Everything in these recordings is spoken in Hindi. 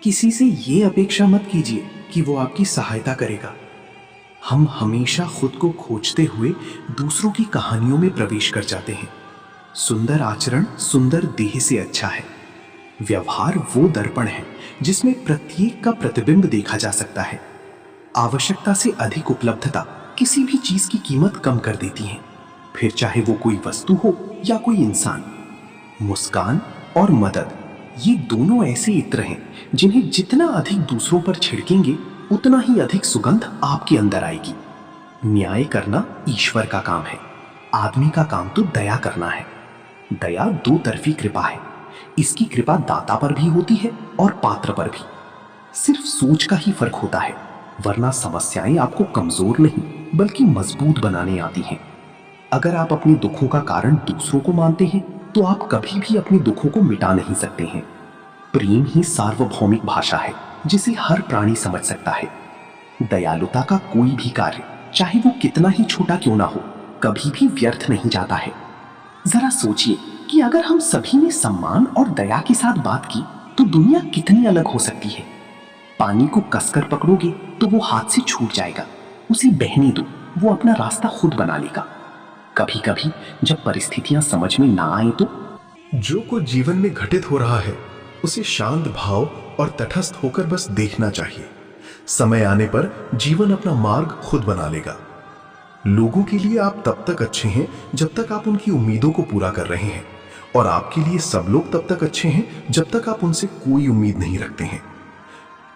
किसी से ये अपेक्षा मत कीजिए कि वो आपकी सहायता करेगा। हम हमेशा खुद को खोजते हुए दूसरों की कहानियों में प्रवेश कर जाते हैं। सुंदर आचरण सुंदर देह से अच्छा है। व्यवहार वो दर्पण है जिसमें प्रत्येक का प्रतिबिंब देखा जा सकता है। आवश्यकता से अधिक उपलब्धता किसी भी चीज की कीमत कम कर देती है, फिर चाहे वो कोई वस्तु हो या कोई इंसान। मुस्कान और मदद ये दोनों ऐसे इत्र हैं जिन्हें जितना अधिक दूसरों पर छिड़केंगे उतना ही अधिक सुगंध आपके अंदर आएगी। न्याय करना ईश्वर का काम है, आदमी का काम तो दया करना है। दया दो तरफी कृपा है। इसकी कृपा दाता पर भी होती है और पात्र पर भी। सिर्फ सोच का ही फर्क होता है, वरना समस्याएं आपको कमजोर नहीं बल्कि मजबूत बनाने आती हैं। अगर आप अपने दुखों का कारण दूसरों को मानते हैं तो आप कभी भी अपने दुखों को मिटा नहीं सकते हैं। प्रेम ही सार्वभौमिक भाषा है जिसे हर प्राणी समझ सकता है। दयालुता का कोई भी कार्य, चाहे वो कितना ही छोटा क्यों ना हो, कभी भी व्यर्थ नहीं जाता है। जरा सोचिए कि अगर हम सभी ने सम्मान और दया के साथ बात की तो दुनिया कितनी अलग हो सकती है। पानी को कसकर पकड़ोगे तो वो हाथ से छूट जाएगा, उसे बहने दो, वो अपना रास्ता खुद बना लेगा। कभी कभी जब परिस्थितियां समझ में ना आए तो जो कुछ जीवन में घटित हो रहा है उसे शांत भाव और तटस्थ होकर बस देखना चाहिए। समय आने पर जीवन अपना मार्ग खुद बना लेगा। लोगों के लिए आप तब तक अच्छे हैं जब तक आप उनकी उम्मीदों को पूरा कर रहे हैं, और आपके लिए सब लोग तब तक अच्छे हैं जब तक आप उनसे कोई उम्मीद नहीं रखते हैं।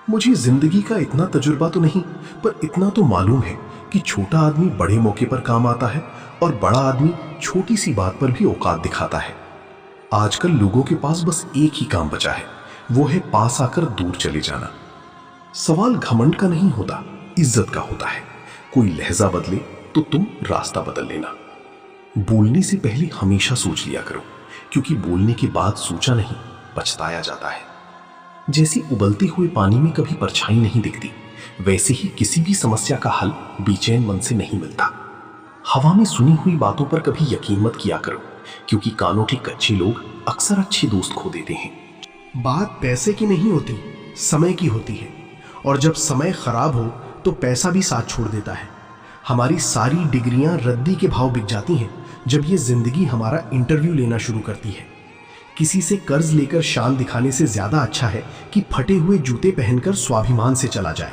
मुझे जिंदगी का इतना तजुर्बा तो नहीं, पर इतना तो मालूम है कि छोटा आदमी बड़े मौके पर काम आता है और बड़ा आदमी छोटी सी बात पर भी औकात दिखाता है। आजकल लोगों के पास बस एक ही काम बचा है, वो है पास आकर दूर चले जाना। सवाल घमंड का नहीं होता, इज्जत का होता है। कोई लहजा बदले तो तुम रास्ता बदल लेना। बोलने से पहले हमेशा सोच लिया करो, क्योंकि बोलने के बाद सोचा नहीं पछताया जाता है। जैसे उबलते हुए पानी में कभी परछाई नहीं दिखती, वैसे ही किसी भी समस्या का हल बेचैन मन से नहीं मिलता। हवा में सुनी हुई बातों पर कभी यकीन मत किया करो, क्योंकि कानों के कच्चे लोग अक्सर अच्छे दोस्त खो देते हैं। बात पैसे की नहीं होती, समय की होती है, और जब समय खराब हो तो पैसा भी साथ छोड़ देता है। हमारी सारी डिग्रियां रद्दी के भाव बिक जाती हैं जब ये जिंदगी हमारा इंटरव्यू लेना शुरू करती है। किसी से कर्ज लेकर शान दिखाने से ज्यादा अच्छा है कि फटे हुए जूते पहनकर स्वाभिमान से चला जाए।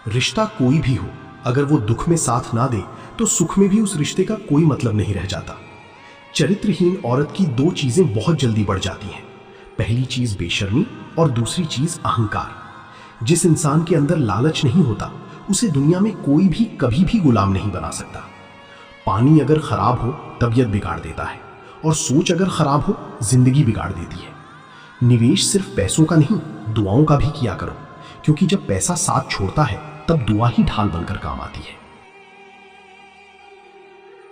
रिश्ता कोई भी हो, अगर वो दुख में साथ ना दे तो सुख में भी उस रिश्ते का कोई मतलब नहीं रह जाता। चरित्रहीन औरत की दो चीजें बहुत जल्दी बढ़ जाती हैं। पहली चीज बेशर्मी और दूसरी चीज अहंकार। जिस इंसान के अंदर लालच नहीं होता उसे दुनिया में कोई भी कभी भी गुलाम नहीं बना सकता। पानी अगर खराब हो तबीयत बिगाड़ देता है, और सोच अगर खराब हो जिंदगी बिगाड़ देती है। निवेश सिर्फ पैसों का नहीं, दुआओं का भी किया करो, क्योंकि जब पैसा साथ छोड़ता है तब दुआ ही ढाल बनकर काम आती है।